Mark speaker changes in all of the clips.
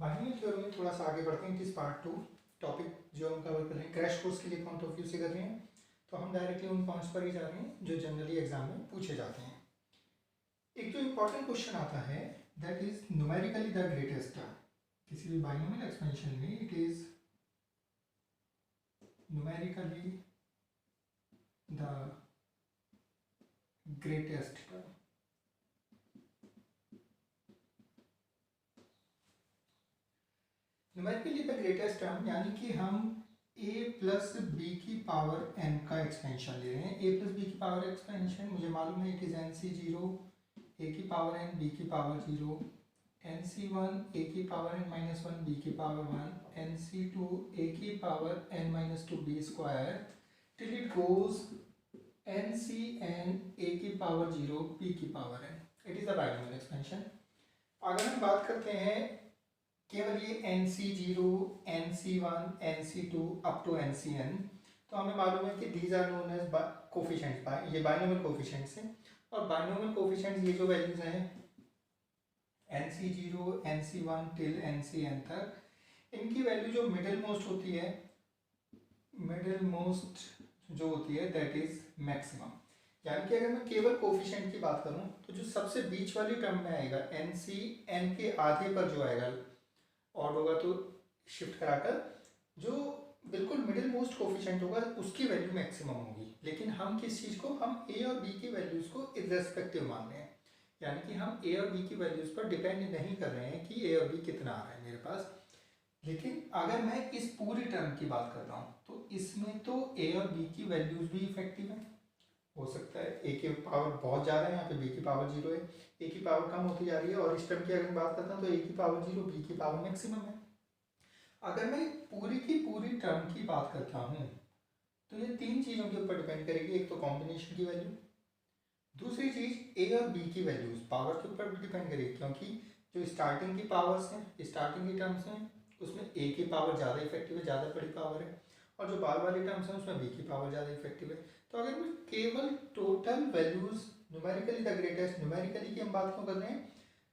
Speaker 1: Binomial theorem में थोड़ा सा आगे बढ़ते हैं। इट इज़ पार्ट 2 टॉपिक जो हम कवर कर रहे हैं क्रैश कोर्स के लिए पॉइंट ऑफ व्यू से कर रहे हैं। तो हम डायरेक्टली उन पॉइंट्स पर ही जा रहे हैं जो जनरली एग्जाम में पूछे जाते हैं। एक जो इम्पॉर्टेंट क्वेश्चन आता है that is numerically the greatest term. किसी भी बाइनोमियल एक्सपेंशन में it is numerically the greatest term. Numerically the greatest term यानी कि हम a प्लस बी की पावर n का एक्सपेंशन ले रहे हैं। a प्लस बी की पावर एक्सपेंशन मुझे मालूम है इट इज nc0 a की पावर n b की पावर 0 nc1 a की पावर n माइनस 1 b की पावर 1 nc2 a की power n minus 2 b square till it goes ncn a की पावर 0 b की power n। It is the binomial expansion. अगर हम बात करते हैं केवल ये nc0 nc1 nc2 up to ncn, तो हमें मालूम है कि these are known as coefficients, ये बाइनोमियल कोफिशिएंट्स हैं। और बाइनोमियल कोफिशिएंट्स ये जो वैल्यूज हैं nc0 nc1 टिल ncn तक, इनकी वैल्यू जो मिडिल मोस्ट होती है, मिडिल मोस्ट जो होती है दैट इज मैक्सिमम। यानी कि अगर मैं केवल कोफिशिएंट की बात करूं तो जो सबसे बीच वाली टर्म में आएगा ncn के आधे पर जो आएगा और होगा तो शिफ्ट कराकर जो बिल्कुल मिडिल मोस्ट कोफिशिएंट होगा उसकी वैल्यू मैक्सिमम होगी। लेकिन हम किस चीज़ को, हम ए और बी की वैल्यूज़ को इर्रेस्पेक्टिव मान रहे हैं। यानी कि हम ए और बी की वैल्यूज़ पर डिपेंड नहीं कर रहे हैं कि ए और बी कितना आ रहा है मेरे पास। लेकिन अगर मैं इस पूरी टर्म की बात कर रहा हूँ तो इसमें तो ए और बी की वैल्यूज़ भी इफेक्टिव है। हो सकता है ए की पावर बहुत ज़्यादा है, यहाँ पे बी की पावर 0 है, ए की पावर कम होती जा रही है। और इस टर्म की अगर बात करता हूँ तो ए की पावर 0 बी की पावर मैक्सिमम है। अगर मैं पूरी की पूरी टर्म की बात करता हूँ तो ये तीन चीज़ों के ऊपर डिपेंड करेगी। एक तो कॉम्बिनेशन की वैल्यू, दूसरी चीज़ ए और बी की वैल्यूज पावर के ऊपर भी डिपेंड करेगी, क्योंकि जो स्टार्टिंग की पावर्स हैं, स्टार्टिंग की टर्म्स हैं, उसमें ए की पावर ज़्यादा इफेक्टिव है, ज़्यादा बड़ी पावर है। और जो बाद वाली टर्म्स हैं उसमें बी की पावर ज़्यादा इफेक्टिव है। तो अगर मैं केवल total values numerically the greatest, numerically की हम बात क्यों कर रहे हैं,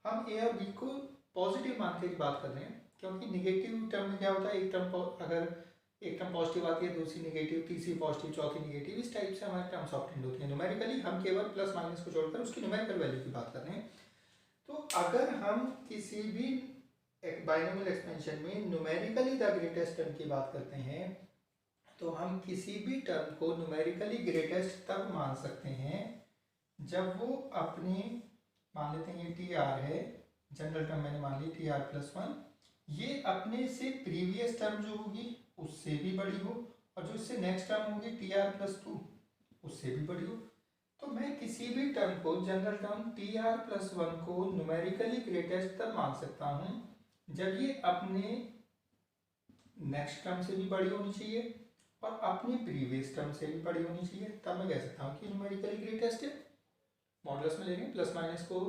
Speaker 1: हम ए और बी को पॉजिटिव मान के बात कर रहे हैं। क्योंकि निगेटिव टर्म में क्या होता है, एक टर्म अगर एक टर्म पॉजिटिव आती है, दूसरी निगेटिव, तीसरी पॉजिटिव, चौथी निगेटिव, इस टाइप से हमारे टर्म्स ऑब्टेंड होती हैं। न्यूमेरिकली हम केवल प्लस माइनस को जोड़कर उसकी न्यूमेरिकल वैल्यू की बात कर रहे हैं। तो अगर हम किसी भी बाइनोमियल एक्सपेंशन में न्यूमेरिकली द ग्रेटेस्ट टर्म की बात करते हैं तो हम किसी भी टर्म को न्यूमेरिकली ग्रेटेस्ट तब मान सकते हैं जब वो अपने, मान लेते हैं ये टी आर है, जनरल टर्म मैंने मान ली टी आर प्लस 1, ये अपने से प्रीवियस टर्म जो होगी उससे भी बड़ी हो, और जो इससे नेक्स्ट टर्म होगी टी आर प्लस 2 उससे भी बड़ी हो। तो मैं किसी भी टर्म को, general term T R plus 1 को न्यूमेरिकली ग्रेटेस्ट तब मान सकता हूँ जब ये अपने नेक्स्ट टर्म से भी बड़ी होनी चाहिए और अपनी प्रीवियस टर्म से भी बड़ी होनी चाहिए। तब मैं कह सकता हूँ कि न्यूमेरिकली ग्रेटेस्ट है। मॉडुलस में लेंगे, प्लस माइनस को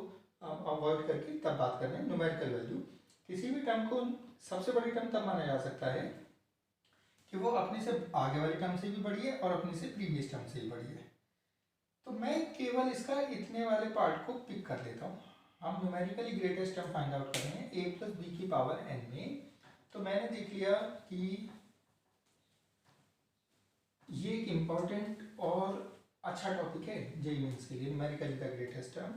Speaker 1: अवॉइड करके तब बात कर रहे हैं न्यूमेरिकल वैल्यू। किसी भी टर्म को सबसे बड़ी टर्म तब माना जा सकता है कि वो अपने से आगे वाली टर्म से भी बड़ी है और अपने से प्रीवियस टर्म से भी बड़ी है। तो मैं केवल इसका इतने वाले पार्ट को पिक कर लेता हूँ। हम numerically greatest term find out कर रहे हैं ए प्लस बी की पावर एन में। तो मैंने देख लिया कि ये एक इम्पॉर्टेंट और अच्छा टॉपिक है जेईई मेंस के लिए, न्यूमेरिकली द ग्रेटेस्ट टर्म।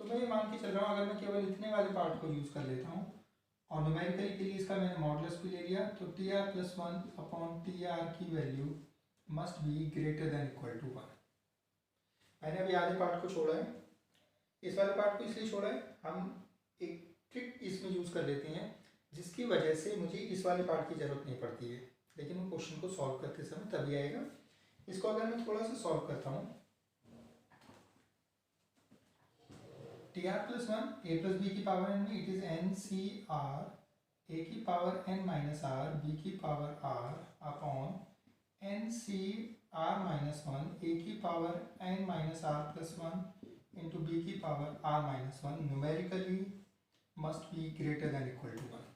Speaker 1: तो मैं ये मान के चल रहा हूँ अगर मैं केवल इतने वाले पार्ट को यूज़ कर लेता हूँ और न्यूमेरिकली के लिए इसका मैंने मॉडुलस भी ले लिया, तो T are plus 1 upon T R की value must be greater than equal to 1। मैंने अभी आधे पार्ट को छोड़ा है, इस वाले पार्ट को इसलिए छोड़ा है, हम एक ट्रिक इसमें यूज़ कर लेते हैं जिसकी वजह से मुझे इस वाले पार्ट की ज़रूरत नहीं पड़ती है, लेकिन वो क्वेश्चन को सॉल्व करते समय तभी आएगा। इसको अगर मैं थोड़ा सा सॉल्व करता हूँ, T are plus 1 A plus B की पावर एन में it is N C R A की power N minus R B की power R upon N C R minus 1 A की power N minus are plus 1 into B की power R minus 1 numerically must be greater than equal to 1।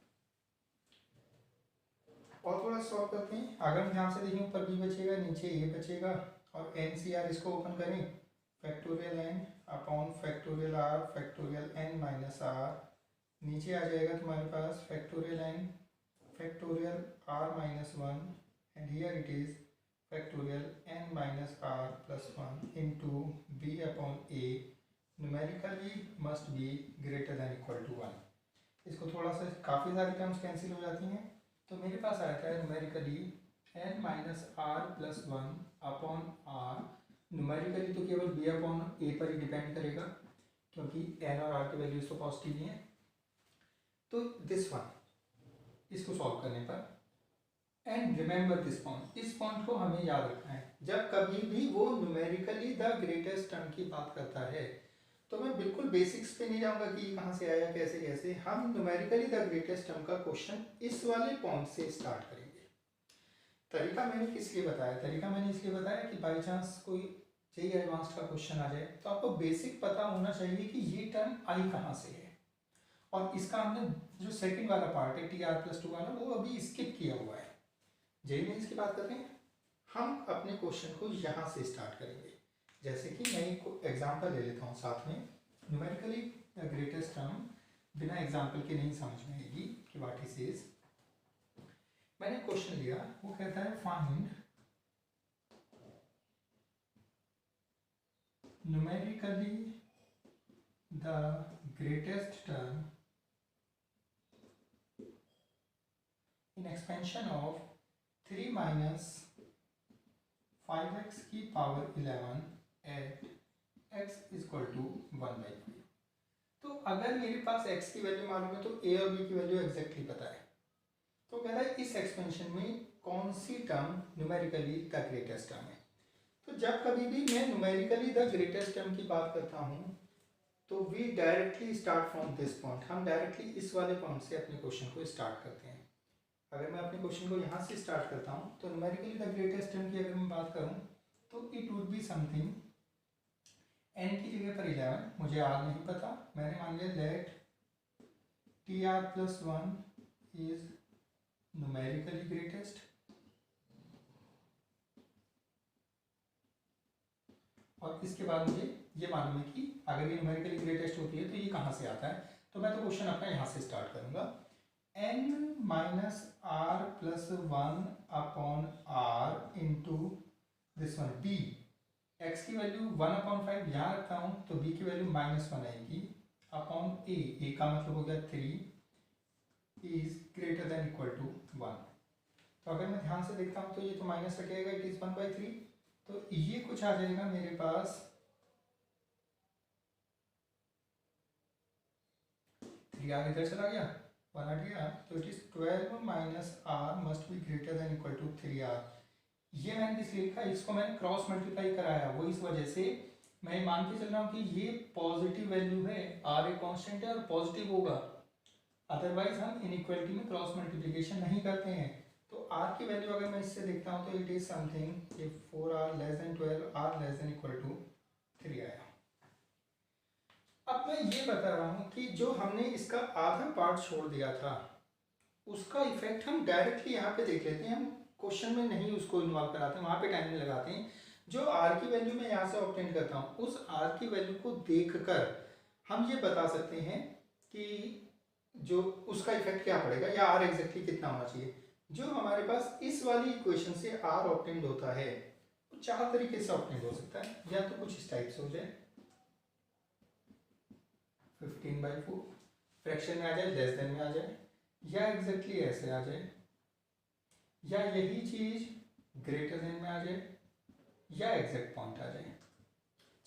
Speaker 1: और थोड़ा solve करते हैं। अगर हम ध्यान से देखें ऊपर बी बचेगा, नीचे ए बचेगा, और एन सी आर इसको ओपन करें, factorial N upon factorial R factorial N minus R नीचे आ जाएगा तुम्हारे पास factorial N factorial R minus one and here it is factorial N minus are plus one into B upon A numerically must be greater than equal to one. इसको थोड़ा सा काफ़ी सारी टर्म्स कैंसिल हो जाती हैं, तो मेरे पास आया था numerically n minus are plus one upon r. Numerically तो केवल बी अपॉन ए पर ही डिपेंड करेगा क्योंकि एन और आर की वैल्यूज तो पॉजिटिव ही हैं। तो दिस वन, इसको सॉल्व करने पर एंड रिमेंबर दिस पॉइंट, इस पॉइंट को हमें याद रखना है। जब कभी भी वो न्यूमेरिकली द ग्रेटेस्ट टर्म की बात करता है तो मैं बिल्कुल बेसिक्स पे नहीं जाऊंगा कि कहाँ से आया कैसे कैसे, हम न्यूमेरिकली द ग्रेटेस्ट टर्म का क्वेश्चन इस वाले पॉइंट से स्टार्ट करेंगे। तरीका मैंने किस लिए बताया? तरीका मैंने इसलिए बताया कि बाई चांस कोई जेईई एडवांस का क्वेश्चन आ जाए तो आपको बेसिक पता होना चाहिए कि ये टर्म आई कहाँ से है। और इसका हमने जो सेकंड वाला पार्ट है टी आर प्लस टू वाला, वो अभी स्किप किया हुआ है। जेईई मेंस की बात करते हैं, हम अपने क्वेश्चन को यहाँ से स्टार्ट करेंगे। जैसे कि मैं एक एग्जाम्पल ले लेता हूँ साथ में। न्यूमेरिकली द ग्रेटेस्ट टर्म बिना एग्जाम्पल के नहीं समझ में आएगी कि व्हाट इट इज। मैंने क्वेश्चन लिया, वो कहता है find numerically the greatest term in expansion of 3 minus 5x की power 11 at x equal to 1/5। तो अगर मेरे पास x की वैल्यू मालूम है तो a और b की वैल्यू एग्जैक्टली पता है। तो कहता है इस एक्सपेंशन में कौन सी term numerically the greatest term है। तो जब कभी भी मैं न्यूमेरिकली द ग्रेटेस्ट टर्म की बात करता हूँ तो we directly start from this point, हम डायरेक्टली इस वाले पॉइंट से अपने क्वेश्चन को स्टार्ट करते हैं। अगर मैं अपने क्वेश्चन को यहाँ से स्टार्ट करता हूँ तो न्यूमेरिकली द ग्रेटेस्ट टर्म की अगर मैं बात करूँ तो it would be something, n की जगह पर 11, मुझे r नहीं पता, मैंने मान लिया let T are plus one is numerically greatest और इसके बाद मुझे ये मालूम है कि अगर ये न्यूमेरिकली ग्रेटेस्ट होती है तो ये कहाँ से आता है। तो मैं तो क्वेश्चन अपना यहाँ से स्टार्ट करूँगा। n minus are plus one upon R into this one b, x की वैल्यू 1/5 यहाँ रखता हूँ तो b की वैल्यू -1 आएगी अपॉन a का मतलब हो गया 3 is greater than equal to 1। तो अगर मैं ध्यान से देखता हूँ तो ये तो माइनस रखेगा, इट इज 1/3, तो ये कुछ आ जाएगा मेरे पास 3r इधर चला गया, 1 हट गया, तो it is 12 minus r must be greater than equal to 3r। ये मैंने इसलिए लिखा, इसको मैंने क्रॉस मल्टीप्लाई कराया, वो इस वजह से मैं मान के चल रहा हूँ कि ये पॉजिटिव वैल्यू है, आर एक कांस्टेंट है और पॉजिटिव होगा, अदरवाइज हम इनइक्वालिटी में क्रॉस मल्टीप्लिकेशन नहीं करते हैं। तो आर की वैल्यू अगर मैं इससे देखता हूँ तो it is something if 4r less than 12 r less than equal to 3 आया। अब मैं ये बता रहा हूँ कि जो हमने इसका आधा पार्ट छोड़ दिया था उसका इफेक्ट हम डायरेक्टली यहाँ पे देख लेते हैं, हम क्वेश्चन में नहीं उसको इन्वॉल्व कराते हैं, वहाँ पे टाइम नहीं लगाते हैं। जो आर की वैल्यू मैं यहाँ से ऑब्टेन करता हूँ उस आर की वैल्यू को देखकर हम ये बता सकते हैं कि जो उसका इफेक्ट क्या पड़ेगा या आर एग्जैक्टली कितना होना चाहिए। जो हमारे पास इस वाली इक्वेशन से आर ऑब्टेन होता है वो 4 तरीके से ऑब्टेन हो सकता है, या तो कुछ इस टाइप से हो जाए 15/4 फ्रैक्शन में आ जाए, लेस देन में आ जाए, या एग्जैक्टली ऐसे आ जाए, या यही चीज ग्रेटर देन में आ जाए, या एग्जैक्ट पॉइंट आ जाए।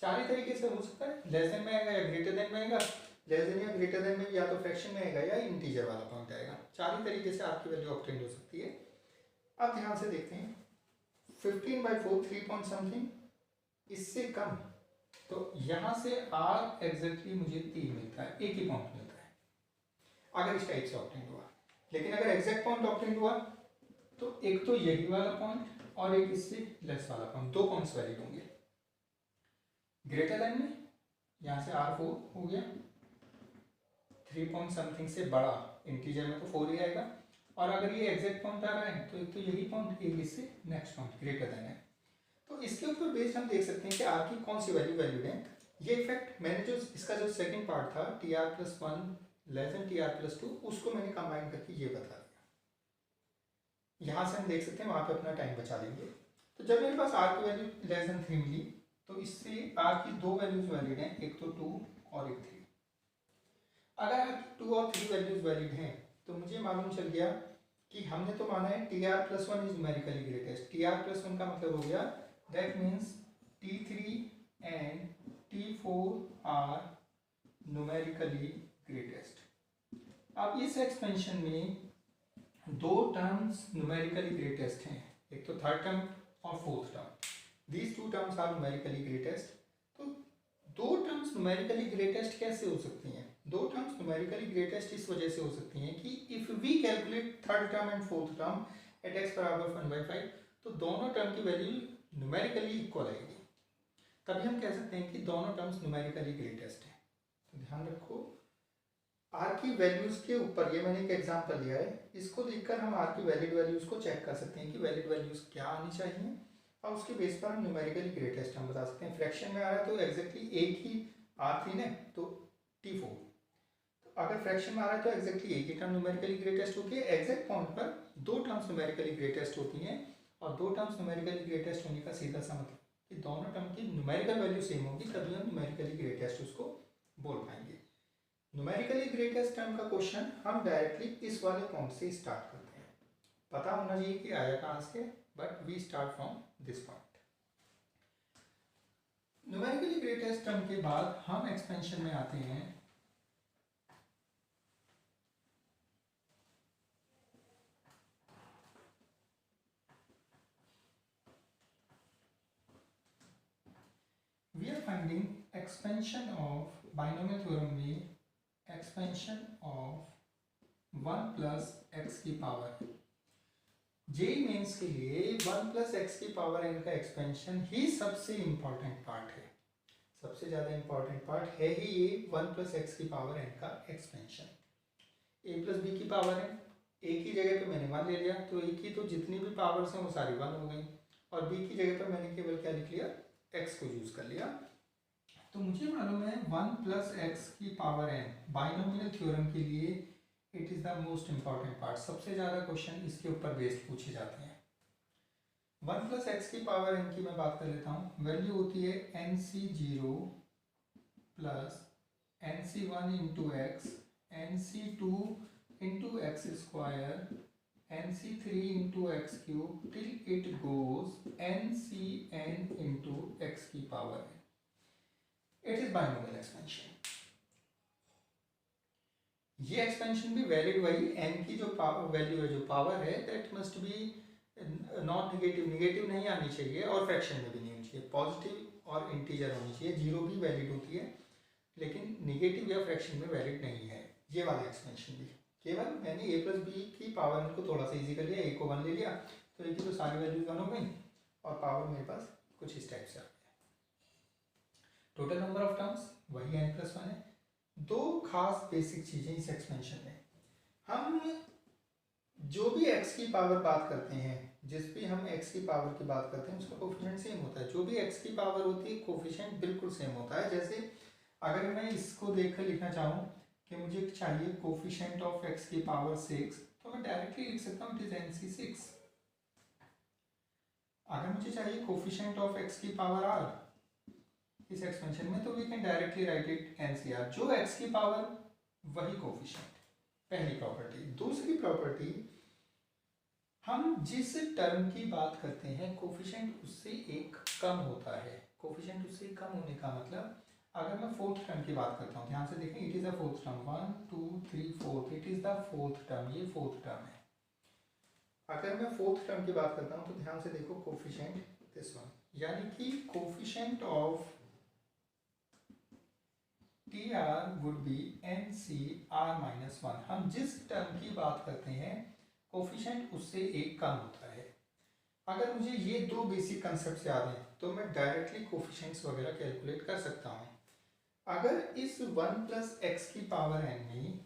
Speaker 1: 4 ही तरीके से हो सकता है, लेस देन में आएगा या ग्रेटर देन में आएगा, लेस देन या ग्रेटर देन में या तो फ्रैक्शन में आएगा या इंटीजर वाला पॉइंट आएगा। 4 ही तरीके से आपकी वैल्यू ऑब्टेन हो सकती है। अब ध्यान से देखते हैं 15/4 3 पॉइंट समथिंग, इससे कम तो यहाँ से आर एग्जैक्टली मुझे 3 मिलता है, एक ही पॉइंट मिलता है अगर इस टाइप से ऑब्टेन हुआ। लेकिन अगर एग्जैक्ट पॉइंट ऑब्टेन हुआ तो एक तो यही वाला पॉइंट और एक इससे लेस वाला पॉइंट, 2 पॉइंट्स वैलिड होंगे। ग्रेटर देन में यहाँ से R4 हो गया, 3 पॉइंट समथिंग से बड़ा, इंटीजर में तो 4 ही आएगा, और अगर ये एग्जैक्ट पॉइंट आ रहा है तो एक तो यही पॉइंट, एक इससे नेक्स्ट पॉइंट ग्रेटर देन है। तो इसके ऊपर बेस्ड हम देख सकते हैं कि R की कौन सी वैल्यू वैलिड है। ये इफेक्ट मैंने जो इसका जो सेकंड पार्ट था TR+1 less than T R plus 2, उसको मैंने कंबाइन करके ये बता दिया। यहाँ से हम देख सकते हैं वहाँ पे अपना टाइम बचा लेंगे। तो जब मेरे पास आर की वैल्यू लेस देन 3 मिली, तो इससे आर की दो वैल्यूज वैलिड हैं, एक तो 2 और एक 3। अगर आर की 2 और 3 वैल्यूज वैलिड हैं तो मुझे मालूम चल गया कि हमने तो माना है T are plus 1 is numerically greatest. T are plus 1 का मतलब हो गया that means T3 and T4 are numerically greatest. अब इस एक्सपेंशन में दो टर्म्स न्यूमेरिकली ग्रेटेस्ट हैं, एक तो थर्ड टर्म और fourth term. These two terms are numerically greatest. तो दो टर्म्स न्यूमेरिकली ग्रेटेस्ट कैसे हो सकती हैं? दो टर्म्स न्यूमेरिकली ग्रेटेस्ट इस वजह से हो सकती हैं कि if we calculate third term and fourth term at x बराबर 1/5, तो दोनों टर्म की वैल्यू न्यूमेरिकली इक्वल आएगी। तभी हम कह सकते हैं कि दोनों टर्म्स न्यूमेरिकली ग्रेटेस्ट हैं। तो ध्यान रखो, आर की वैल्यूज के ऊपर, ये मैंने एक एग्जांपल लिया है, इसको देखकर हम आर की वैलिड वैल्यूज को चेक कर सकते हैं कि वैलिड वैल्यूज क्या आनी चाहिए, और उसके बेस पर हम न्यूमेरिकली ग्रेटेस्ट हम बता सकते हैं। फ्रैक्शन में आ रहा है तो एग्जैक्टली एक ही R3 है तो T4, तो अगर फ्रैक्शन में आ रहा है तो एग्जैक्टली एक ही टर्म न्यूमेरिकली ग्रेटेस्ट होती है। एग्जैक्ट पॉइंट पर दो टर्म्स न्यूमेरिकली ग्रेटेस्ट होती हैं, और दो टर्म्स न्यूमेरिकली ग्रेटेस्ट होने का सीधा सा मतलब कि दोनों टर्म की न्यूमेरिकल वैल्यू सेम होगी, तभी हम न्यूमेरिकली ग्रेटेस्ट उसको बोल पाएंगे। न्यूमेरिकली ग्रेटेस्ट टर्म का क्वेश्चन हम डायरेक्टली इस वाले पॉइंट से स्टार्ट करते हैं। पता होना चाहिए कि आया कहाँ से, but we start from this point. Numerically greatest term के बाद हम एक्सपेंशन में आते हैं। We are finding expansion of binomial theorem में एक्सपेंशन ऑफ 1 प्लस एक्स की पावर। जेई मेंस के लिए 1 प्लस एक्स की पावर n का एक्सपेंशन ही सबसे इंपॉर्टेंट पार्ट है। सबसे ज्यादा इंपॉर्टेंट पार्ट है ही ये 1 प्लस एक्स की पावर n का एक्सपेंशन। a प्लस बी की पावर n, a की जगह पे मैंने 1 ले लिया, तो a की तो जितनी भी पावर्स हैं वो सारी 1 हो गई, और b की जगह पर मैंने केवल क्या लिख लिया, x को यूज कर लिया। तो मुझे मालूम है 1 प्लस एक्स की पावर n बाइनोमियल थ्योरम के लिए it is the most important part. सबसे ज्यादा क्वेश्चन इसके ऊपर बेस्ड पूछे जाते हैं। 1 प्लस एक्स की पावर n की मैं बात कर लेता हूँ। वैल्यू होती है nc0 plus nc1 into X, nc2 into X square, nc3 into X cube till it goes ncn into X की power n। It is binomial expansion. ये एक्सपेंशन भी वैलिड वही n की जो वैल्यू है, जो पावर है, that must be not negative, negative नहीं आनी चाहिए और फ्रैक्शन में भी नहीं होनी चाहिए, पॉजिटिव और इंटीजर होनी चाहिए। जीरो भी वैलिड होती है लेकिन नेगेटिव या फ्रैक्शन में वैलिड नहीं है। ये वाला एक्सपेंशन भी केवल मैंने a प्लस बी की पावर को थोड़ा सा ईजी कर लिया, a को 1 ले लिया तो a की तो सारी वैल्यूज 1 हो गई और पावर मेरे पास कुछ इस टाइप से आ गया। टोटल नंबर ऑफ टर्म्स वही n प्लस 1 है। दो खास बेसिक चीजें इस एक्सपेंशन में, हम जो भी x की पावर बात करते हैं, जिस भी हम x की पावर की बात करते हैं उसका कोफिशिएंट सेम होता है। जो भी x की पावर होती है कोफिशिएंट बिल्कुल सेम होता है। जैसे अगर मैं इसको देखकर लिखना चाहूँ कि मुझे चाहिए कोफिशिएंट ऑफ x की पावर 6, तो मैं डायरेक्टली लिख सकता हूँ इट इज nc6। अगर मुझे चाहिए कोफिशिएंट ऑफ x की पावर r इस एक्सपेंशन में, तो we can directly write it NCR। जो x की पावर वही कोफिशिएंट, पहली प्रॉपर्टी। दूसरी प्रॉपर्टी, हम जिस टर्म की बात करते हैं कोफिशिएंट उससे एक कम होता है। कोफिशिएंट उससे कम होने का मतलब, अगर मैं फोर्थ टर्म की बात करता हूँ, ध्यान से देखें, it is the fourth term, 1 2 3 4, it is the fourth term, ये फोर्थ टर्म है। अगर मैं फोर्थ टर्म की बात करता हूँ तो ध्यान से देखो कोफिशिएंट दिस वन, यानी कि coefficient of TR would be NCR minus 1। हम जिस टर्म की बात करते हैं कोफिशिएंट उससे एक कम होता है। अगर मुझे ये दो बेसिक कंसेप्ट याद हैं तो मैं डायरेक्टली कोफिशिएंट्स वगैरह कैलकुलेट कर सकता हूँ। अगर इस 1 प्लस एक्स की पावर n में,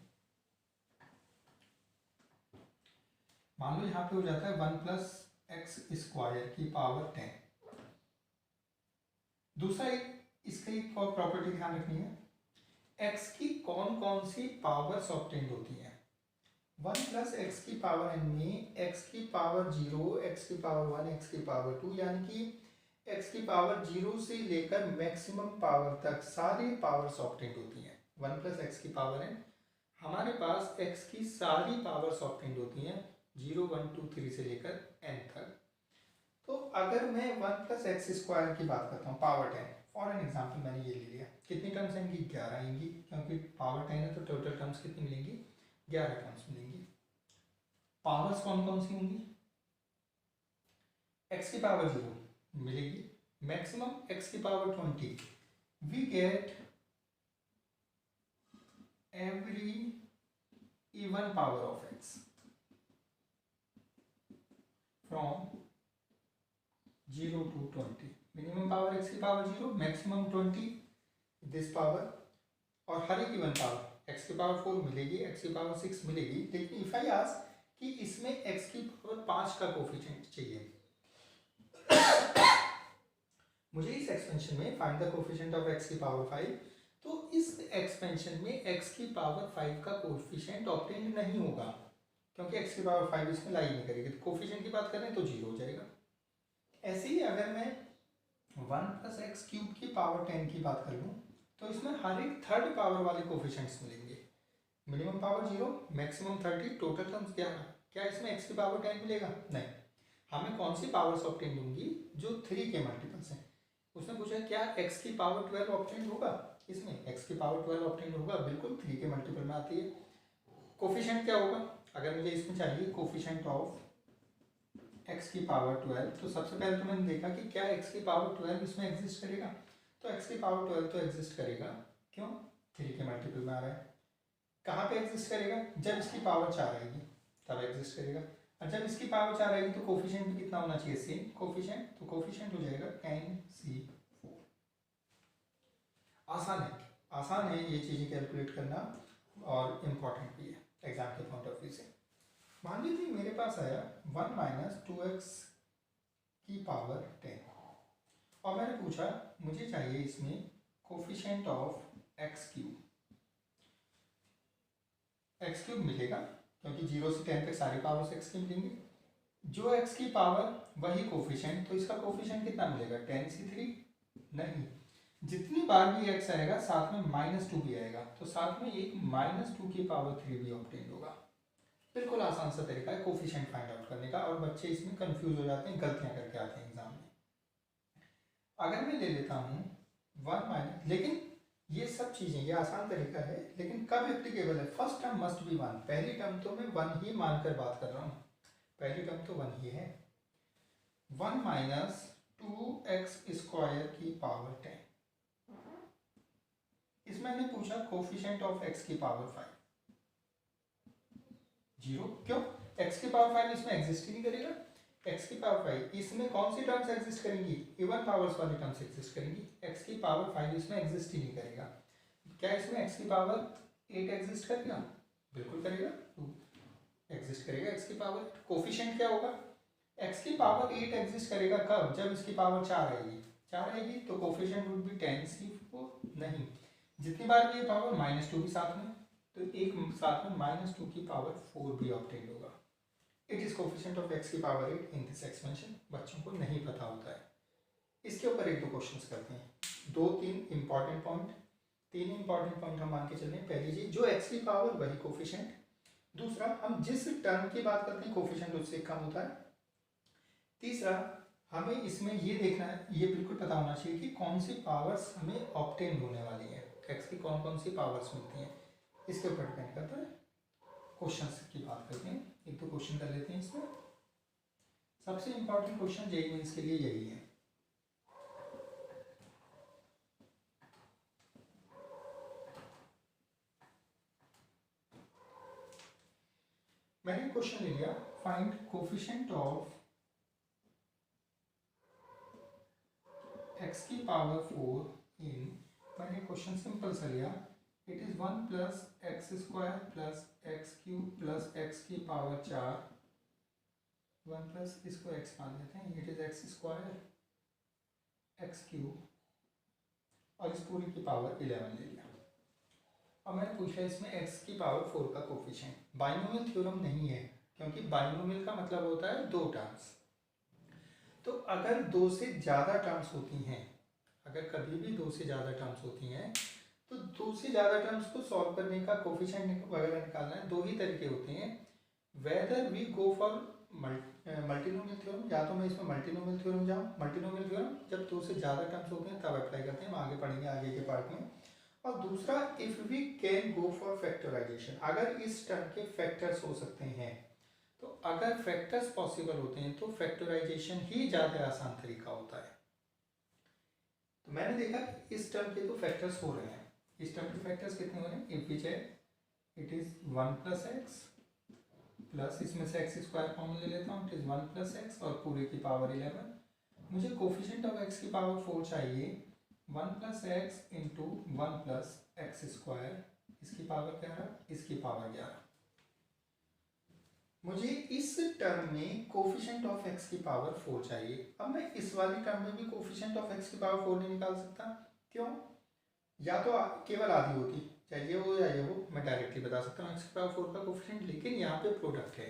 Speaker 1: मान लो यहाँ पे हो जाता है 1 प्लस एक्स स्क्वायर की पावर 10। दूसरा एक इसका एक और प्रॉपर्टी ध्यान रखनी है, x की कौन कौन सी पावर्स ऑब्टेंड होती हैं। 1 प्लस एक्स की पावर n में x की पावर 0, x की पावर 1, x की पावर 2, यानी कि x की पावर 0 से लेकर मैक्सिमम पावर तक सारी पावर्स ऑब्टेंड होती हैं। 1 प्लस एक्स की पावर n, हमारे पास x की सारी पावर्स ऑब्टेंड होती हैं 0, 1, 2, 3 से लेकर n तक। तो अगर मैं 1 प्लस एक्स स्क्वायर की बात करता हूँ पावर 10, फॉर एन एग्जाम्पल मैंने ये ले लिया, कितनी टर्म्स आएंगी 11 आएंगी, क्योंकि पावर 10 है तो टोटल टर्म्स कितनी मिलेंगी 11 टर्म्स मिलेंगी। पावर्स कौन कौन सी होंगी, x की पावर 0 मिलेगी, मैक्सिमम x की power 20, we get every even power of x from 0 to 20, minimum power x की पावर 0, मैक्सिमम 20 दिस पावर, और हर एक इवन पावर x की पावर 4 मिलेगी, x की पावर 6 मिलेगी। लेकिन इफ आई आस्क कि इसमें x की पावर 5 का कोफिशिएंट चाहिए, मुझे इस एक्सपेंशन में find the coefficient of x की पावर 5, तो इस एक्सपेंशन में x की पावर 5 का कोफिशिएंट ऑब्टेंड नहीं होगा, क्योंकि x की पावर 5 इसमें लाई नहीं करेगी। तो कोफिशिएंट की बात करें तो 0 हो जाएगा। ऐसे ही अगर मैं 1 प्लस एक्स क्यूब की पावर 10 की बात कर लूँ, तो इसमें हर एक थर्ड पावर वाले कोफिशिएंट्स मिलेंगे, minimum power 0, maximum 30, total terms 11। क्या इसमें x की पावर 10 मिलेगा, नहीं। हमें कौन सी पावर्स ऑब्टेंड होंगी, जो 3 के मल्टीपल्स हैं। उसने पूछा क्या x की पावर 12 ऑब्टेंड होगा, इसमें x की पावर 12 ऑब्टेंड होगा, बिल्कुल 3 के मल्टीपल में आती है। कोफिशिएंट क्या होगा, अगर मुझे इसमें चाहिए कोफिशिएंट ऑफ x की पावर 12, तो सबसे पहले तो मैंने देखा कि क्या x की पावर 12 इसमें एग्जिस्ट करेगा, तो x की पावर 12 तो एग्जिस्ट करेगा, क्यों 3 के मल्टीपल में आ रहा है। कहाँ पे एग्जिस्ट करेगा, जब इसकी पावर 4 आएगी तब एग्जिस्ट करेगा, और जब इसकी पावर 4 आएगी तो कोफिशिएंट भी कितना होना चाहिए, सेम कोफिशिएंट, तो कोफिशिएंट हो जाएगा NC4। आसान है ये चीज़ें कैलकुलेट करना, और इम्पॉर्टेंट भी है एग्जाम के पॉइंट ऑफ व्यू से। मान लीजिए मेरे पास आया 1 माइनस 2x की पावर 10, और मैंने पूछा मुझे चाहिए इसमें कोफिशिएंट ऑफ एक्स क्यूब मिलेगा, क्योंकि 0 से 10 तक सारी पावर्स एक्स की मिलेंगी, जो x की पावर वही कोफिशिएंट, तो इसका कोफिशिएंट कितना मिलेगा 10c3, नहीं, जितनी बार भी x आएगा साथ में -2 भी आएगा, तो साथ में एक -2 की पावर 3 भी ऑब्टेन होगा। बिल्कुल आसान सा तरीका है कोफिशिएंट फाइंड आउट करने का, और बच्चे इसमें कंफ्यूज हो जाते हैं, गलतियां करके आते हैं एग्जाम में। अगर मैं ले लेता हूँ 1 माइनस, लेकिन ये सब चीज़ें, ये आसान तरीका है, लेकिन कब एप्लीकेबल है, फर्स्ट टर्म मस्ट बी 1, पहली टर्म तो मैं 1 ही मानकर बात कर रहा हूँ, पहली टर्म तो 1 ही है। 1 माइनस 2x स्क्वायर की पावर 10, इसमें मैंने पूछा कोफिशिएंट ऑफ x की पावर 5, 0, क्यों, x की पावर 5 इसमें एग्जिस्ट ही नहीं करेगा, x की पावर 5 इसमें कौन सी टर्म्स एग्जिस्ट करेंगी, इवन पावर्स वाली टर्म्स एग्जिस्ट करेंगी, x की पावर 5 इसमें एग्जिस्ट ही नहीं करेगा। क्या इसमें x की पावर 8 एग्जिस्ट करेगा, बिल्कुल करेगा, 2 एग्जिस्ट करेगा x की पावर। कोफिशिएंट क्या होगा, x की पावर 8 एग्जिस्ट करेगा कब, जब इसकी पावर 4 आएगी, तो कोफिशिएंट वुड बी 10c4, नहीं, जितनी बार भी ये पावर -2 भी साथ में, तो एक साथ में -2 की पावर 4 भी ऑब्टेन होगा। It is coefficient of x की पावर 8 इन दिस एक्सपेंशन, बच्चों को नहीं पता होता है। इसके ऊपर 1-2 क्वेश्चंस करते हैं, 2-3 इंपॉर्टेंट पॉइंट, 3 इंपॉर्टेंट पॉइंट हम मान के चल रहे हैं। पहली चीज, जो x की पावर वही कोफिशिएंट, दूसरा हम जिस टर्म की बात करते हैं कोफिशिएंट उससे कम होता है, तीसरा हमें इसमें ये देखना है, ये बिल्कुल पता होना चाहिए कि कौन सी पावर्स हमें ऑब्टेन होने वाली है, x की कौन कौन सी पावर्स मिलती हैं, इसके ऊपर डिपेंड करता है। क्वेश्चंस की बात करते हैं, 1-2 क्वेश्चन कर लेते हैं इसमें। सबसे इंपॉर्टेंट क्वेश्चन जेईई मेंस के लिए यही है। मैंने क्वेश्चन ले लिया, फाइंड कोफिशिएंट ऑफ x की पावर 4 इन, मैंने क्वेश्चन सिंपल सा लिया, it is 1 plus x square plus x cube plus x की पावर 4, 1 प्लस इसको x मान लेते हैं, it is x square x cube, और इस पूरी की पावर 11 ले लिया। अब मैंने पूछा इसमें x की पावर 4 का कोफिशिएंट। बाइनोमियल थ्योरम नहीं है, क्योंकि बाइनोमियल का मतलब होता है दो टर्म्स। तो अगर दो से ज़्यादा टर्म्स होती हैं, अगर कभी भी दो से ज़्यादा टर्म्स होती हैं, तो दो से ज़्यादा टर्म्स को सॉल्व करने का कोफिशिएंट वगैरह निकालना है। दो ही तरीके होते हैं, whether we go for multinomial theorem, या तो मैं इसमें मल्टीनोमियल थ्योरम जाऊँ। मल्टीनोमियल थ्योरम जब दो से ज़्यादा टर्म्स होते हैं तब अप्लाई करते हैं, हम आगे पढ़ेंगे आगे के पार्ट में। और दूसरा, if we can go for factorization, अगर इस टर्म के फैक्टर्स हो सकते हैं, तो अगर फैक्टर्स पॉसिबल होते हैं तो फैक्टराइजेशन ही ज़्यादा आसान तरीका होता है। तो मैंने देखा कि इस टर्म के तो फैक्टर्स हो रहे हैं। इस टर्म के फैक्टर्स कितने हो रहे हैं? If we check it is 1 plus x plus, इसमें से एक्स स्क्वायर कॉमन ले लेता हूँ, इट इज 1 प्लस एक्स और पूरे की पावर 11। मुझे कोफिशिएंट ऑफ एक्स की पावर 4 चाहिए। 1 plus x into 1 plus x square, इसकी पावर 11, इसकी पावर 11। मुझे इस टर्म में कोफिशिएंट ऑफ एक्स की पावर 4 चाहिए। अब मैं इस वाली टर्म में भी कोफिशिएंट ऑफ एक्स की पावर 4 नहीं निकाल सकता। क्यों? या तो केवल आधी होती, चाहे ये हो या ये हो, मैं डायरेक्टली बता सकता हूँ एक्स की पावर 4 का कोफिशिएंट, लेकिन यहाँ पे प्रोडक्ट है,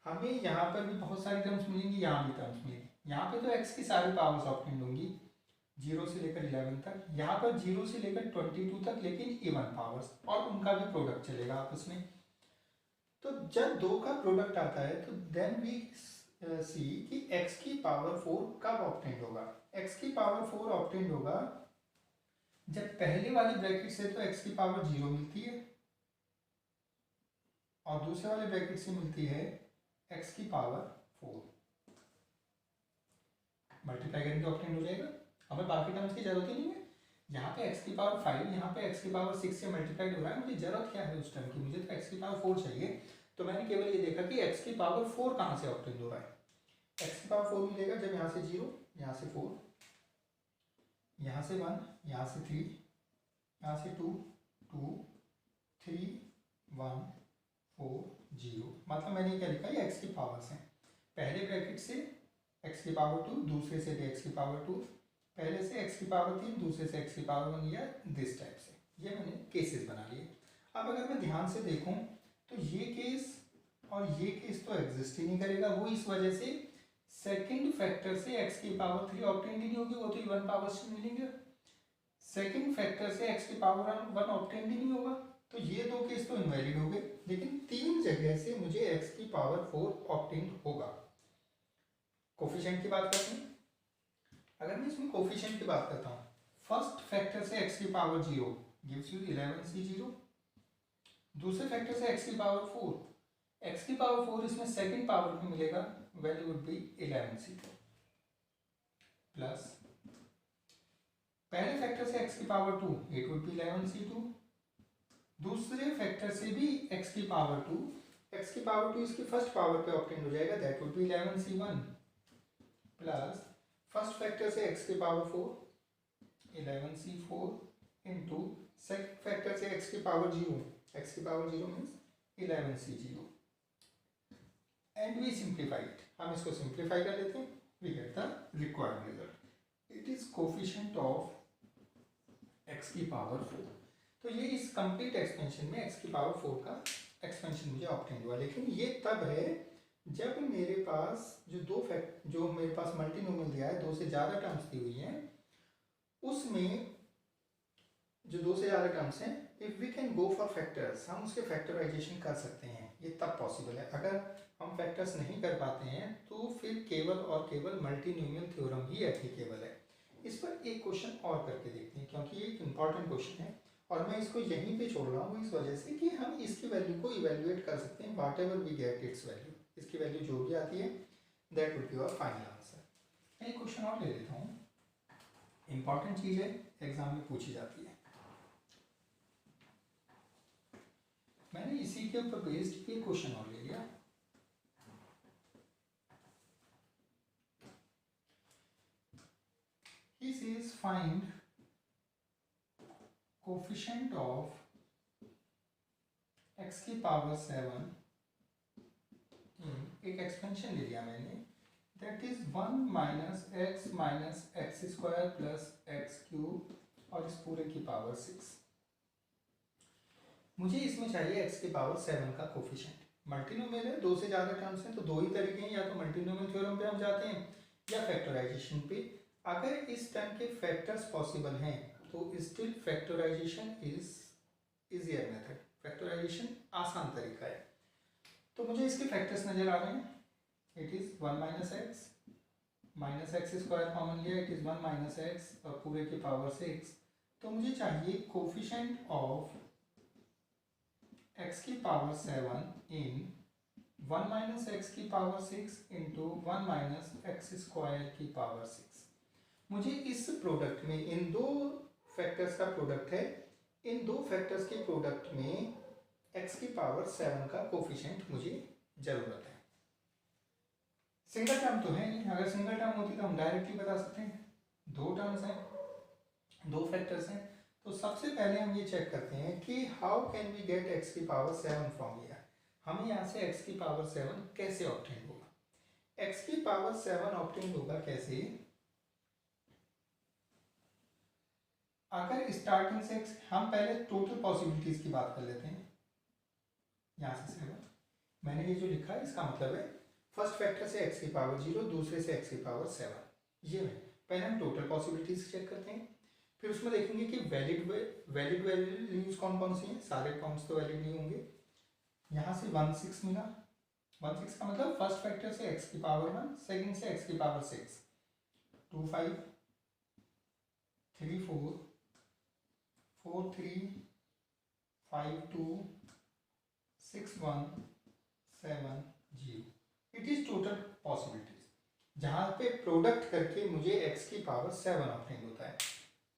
Speaker 1: हमें यहाँ पर भी बहुत सारी टर्म्स मिलेंगी, यहाँ भी टर्म्स मिलेंगी। यहाँ पे तो एक्स की सारी पावर्स ऑप्टेंड होंगी 0 से लेकर 11 तक, यहाँ पर 0 से लेकर 22 तक, लेकिन इवन पावर्स, और उनका भी प्रोडक्ट चलेगा आपस में। तो जब दो का प्रोडक्ट आता है तो देन वी सी कि x की पावर 4 कब ऑब्टेंड होगा। x की पावर 4 ऑब्टेंड होगा जब पहले वाले ब्रैकेट से तो x की पावर 0 मिलती है और दूसरे वाले ब्रैकेट से मिलती है x की पावर 4। मल्टीप्लाई करेंगे ऑब्टेंड हो जाएगा, हमें बाकी टर्म्स की जरूरत ही नहीं है। यहाँ पे x की पावर 5, यहाँ पे x की पावर 6 से मल्टीप्लाइड हो रहा है, मुझे जरूरत क्या है उस टर्म की, मुझे तो x की पावर 4 चाहिए। तो मैंने केवल ये देखा कि x की पावर 4 कहाँ से ऑब्टेन हो रहा है। x की पावर 4 मिलेगा जब यहाँ से 0, यहाँ से 4, यहाँ से 1, यहाँ से 3, यहाँ से 2, 2, 3, 1, 4, 0। मतलब मैंने क्या लिखा है, x की पावर्स हैं। पहले ब्रैकेट से x की पावर 2, दूसरे से भी x की पावर 2, पहले से x की पावर 3, दूसरे से x की पावर 1, या दिस टाइप से। ये मैंने केसेस बना लिए। अब अगर मैं ध्यान से देखूं तो ये केस और ये केस तो एग्जिस्ट ही नहीं करेगा। वो इस वजह से सेकंड फैक्टर से x की पावर 3 ऑब्टेंड ही नहीं होगी, वो तो इवन पावर्स मिलेंगे। सेकंड फैक्टर से x की पावर 1 ऑब्टेंड ही नहीं होगा, तो ये दो केस तो इनवैलिड हो गए। लेकिन तीन जगह से मुझे x की पावर 4 ऑब्टेंड होगा। कोफिशिएंट की बात करते हैं। अगर मैं इसमें कोफिशिएंट की बात करता हूँ, फर्स्ट फैक्टर से x की पावर 0 गिव्स यू 11c0, दूसरे फैक्टर से x की पावर 4, x की पावर 4 इसमें सेकंड पावर में मिलेगा, value would be 11c2, plus पहले फैक्टर से x की power 2, it would be 11c2, दूसरे फैक्टर से भी x की पावर 2, x की पावर 2 इसकी फर्स्ट पावर पे ऑब्टेन हो जाएगा, that would be 11c1, plus first factor से x की power 4, 11c4 into second factor से x की पावर 0, x की power 0 means 11c0, and we simplified. हम इसको सिंप्लीफाई कर लेते हैं, we get the required result. It is coefficient of x की पावर 4। तो ये इस कंप्लीट एक्सपेंशन में x की पावर 4 का एक्सपेंशन मुझे ऑब्टेन हुआ। लेकिन ये तब है जब मेरे पास जो मेरे पास मल्टीनोमियल दिया है, दो से ज़्यादा टर्म्स दी हुई हैं, उसमें जो दो से ज़्यादा टर्म्स हैं, if we can go for factors, हम उसके फैक्टराइजेशन कर सकते हैं। ये तब पॉसिबल है। अगर हम फैक्टर्स नहीं कर पाते हैं तो फिर केवल और केवल मल्टीनोमियल थ्योरम ही एप्लीकेबल है। इस पर एक क्वेश्चन और करके देखते हैं, क्योंकि ये एक इंपॉर्टेंट क्वेश्चन है और मैं इसको यहीं पे छोड़ रहा हूँ इस वजह से कि हम इसकी वैल्यू को इवेल्युएट कर सकते हैं, whatever we get its value. इसकी वैल्यू जो भी आती है that would be our final answer. मैं एक क्वेश्चन और ले लेता हूँ, इंपॉर्टेंट चीज़ है, एग्जाम में पूछी जाती है। मैंने इसी के ऊपर बेस्ड एक क्वेश्चन और ले लिया। He says find coefficient of x की पावर 7, एक एक्सपेंशन ले लिया मैंने, that is 1 minus x square plus x cube और इस पूरे की पावर 6। मुझे इसमें चाहिए x की पावर 7 का कोफिशिएंट। मल्टीनोमियल है, दो से ज़्यादा टर्म्स हैं, तो दो ही तरीके हैं, या तो मल्टीनोमियल थ्योरम पे हम जाते हैं या फैक्टराइजेशन पे। अगर इस टर्म के फैक्टर्स पॉसिबल हैं तो still factorization is easier method, factorization आसान तरीका है। तो मुझे इसके फैक्टर्स नज़र आ रहे हैं, it is 1 minus x square common लिया, इट इज़ 1 माइनस एक्स और पूरे की पावर 6। तो मुझे चाहिए कोफिशिएंट ऑफ x की पावर 7 इन 1 माइनस एक्स की power 6 into 1 minus x square की पावर 6। मुझे इस प्रोडक्ट में इन दो फैक्टर्स का प्रोडक्ट है, इन दो फैक्टर्स के प्रोडक्ट में x की पावर 7 का कोफिशिएंट मुझे जरूरत है। सिंगल टर्म तो है नहीं, अगर सिंगल टर्म होती तो हम डायरेक्टली बता सकते हैं। दो टर्म्स हैं, दो फैक्टर्स हैं, तो सबसे पहले हम ये चेक करते हैं कि how can we get x की पावर 7 फ्रॉम हियर। हमें यहाँ से x की पावर 7 कैसे ऑब्टेन होगा। x की पावर 7 ऑब्टेन होगा कैसे, अगर स्टार्टिंग से हम पहले टोटल पॉसिबिलिटीज की बात कर लेते हैं। यहाँ से 7 मैंने ये जो लिखा है इसका मतलब है फर्स्ट फैक्टर से x की पावर 0, दूसरे से x की पावर 7, ये है। पहले हम टोटल पॉसिबिलिटीज चेक करते हैं, फिर उसमें देखेंगे कि वैलिड वैल्यूज कौन कौन सी हैं। सारे काउंट्स तो वैलिड नहीं होंगे। यहाँ से 1 6 मिला, 1 6 का मतलब फर्स्ट फैक्टर से x की पावर 1, सेकंड से x की power 6, 2 5 3 4 4 3 5 2 6 1 7 0। It is total possibilities जहाँ पे प्रोडक्ट करके मुझे x की पावर 7 ऑब्टेन होता है।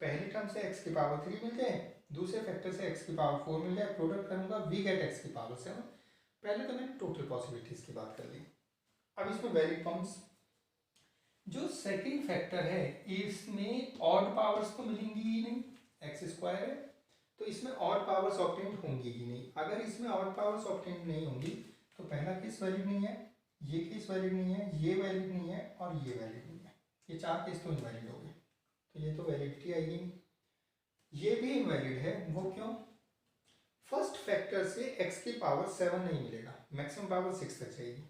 Speaker 1: पहली टर्म से x की पावर 3 मिल जाए, दूसरे फैक्टर से x की पावर 4 मिल जाए, प्रोडक्ट करूंगा वी गेट x की पावर 7। पहले तो मैंने टोटल पॉसिबिलिटीज की बात कर ली। अब इसमें वैलिड फॉर्म्स, जो सेकंड फैक्टर है इसमें ऑड पावर्स तो मिलेंगी ही नहीं, एक्स स्क्वायर है तो इसमें ऑड पावर्स ऑब्टेन होंगी ही नहीं। अगर इसमें ऑड पावर्स ऑब्टेन नहीं होंगी तो पहला केस वैलिड नहीं है, ये केस वैलिड नहीं है, ये वैलिड नहीं है और ये वैलिड नहीं है। ये चार केस तो इनवैलिड हो गए, तो ये तो वैलिडिटी आएगी। ये भी इनवैलिड है, वो क्यों, फर्स्ट फैक्टर से x की पावर 7 नहीं मिलेगा, मैक्सिमम पावर 6 तक जाएगी,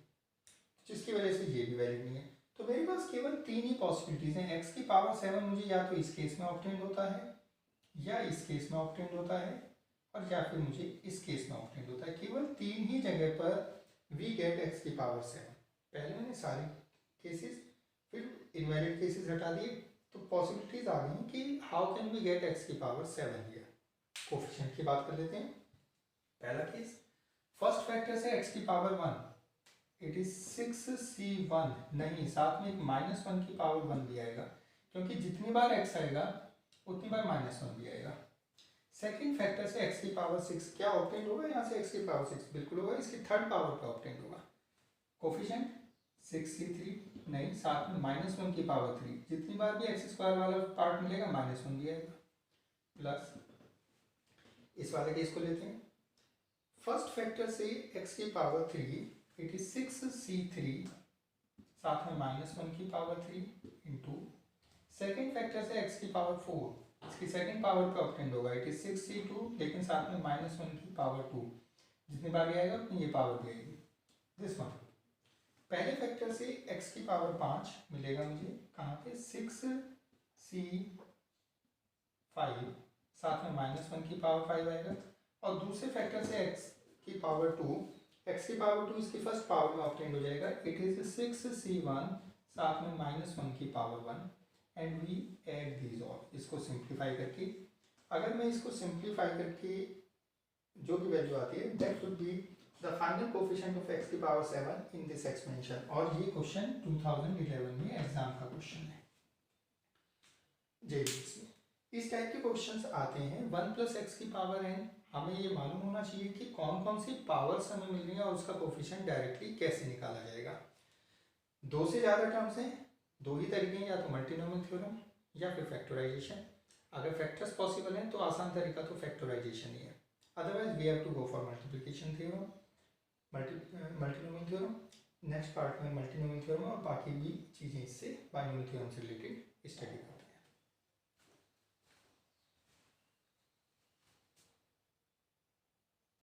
Speaker 1: जिसकी वजह से ये भी वैलिड नहीं है। तो मेरे पास केवल तीन ही पॉसिबिलिटीज हैं। x की पावर 7 मुझे या तो इस केस में ऑब्टेन होता है, या इस केस में ऑब्टेन होता है, और या फिर मुझे इस केस में ऑब्टेन होता है। केवल तीन ही जगह पर वी गेट x की पावर 7। पहले मैंने सारे केसेस फिर इनवैलिड केसेस हटा दिए, तो पॉसिबिलिटीज आ गई कि how can we get x की पावर 7 हियर। कोफिशिएंट की बात कर लेते हैं। पहला केस, फर्स्ट फैक्टर से x की पावर 1, इट इज 6c1, नहीं साथ में एक -1 की पावर 1 भी आएगा, क्योंकि जितनी बार x आएगा उतनी बार -1 भी आएगा। सेकंड फैक्टर से x की पावर 6 क्या ऑब्टेन होगा, यहाँ से x की पावर 6 बिल्कुल होगा, इसकी थर्ड पावर पे ऑब्टेन होगा। कोफिशिएंट 6c3, नहीं साथ में -1 की पावर 3, जितनी बार भी एक्स स्क्वायर वाला पार्ट मिलेगा -1 भी आएगा। प्लस इस वाले केस को लेते हैं, फर्स्ट फैक्टर से x की पावर 3, इट इज 6c3 साथ में -1 की पावर 3 इंटू सेकेंड फैक्टर से x की पावर 4, इसकी सेकेंड पावर पे ऑब्टेंड होगा, इट इज 6c2 लेकिन साथ में -1 की पावर 2, जितनी बार भी आएगा उतनी ये पावर भी आएगी। दिस वन, पहले फैक्टर से x की पावर 5 मिलेगा मुझे, कहाँ पे 6c5 साथ में -1 की पावर 5 आएगा, और दूसरे फैक्टर से x की पावर 2, x की पावर 2 इसकी फर्स्ट पावर में ऑब्टेन हो जाएगा, इट इज 6c1 साथ में -1 की power 1 and we add these all. इसको सिंप्लीफाई करके, अगर मैं इसको सिंप्लीफाई करके जो भी वैल्यू आती है that would be the final coefficient of x की पावर 7 इन दिस एक्सपेंशन। और ये क्वेश्चन 2011 में एग्जाम का क्वेश्चन है जेईई में। इस टाइप के क्वेश्चंस आते हैं 1 + x की पावर n। हमें ये मालूम होना चाहिए कि कौन कौन सी पावर्स हमें मिल रही है और उसका कोफिशिएंट डायरेक्टली कैसे निकाला जाएगा। दो से ज़्यादा टर्म्स हैं, दो ही तरीके हैं, या तो मल्टीनोमियल थ्योरम या फिर फैक्टराइजेशन। अगर फैक्टर्स पॉसिबल हैं तो आसान तरीका तो फैक्टराइजेशन ही है, otherwise we have to go for multiplication theorem, multinomial theorem. Next part में मल्टीनोमियल थ्योरम और बाकी भी चीज़ें इससे बाइनोमियल थ्योरम से रिलेटेड स्टडी करेंगे।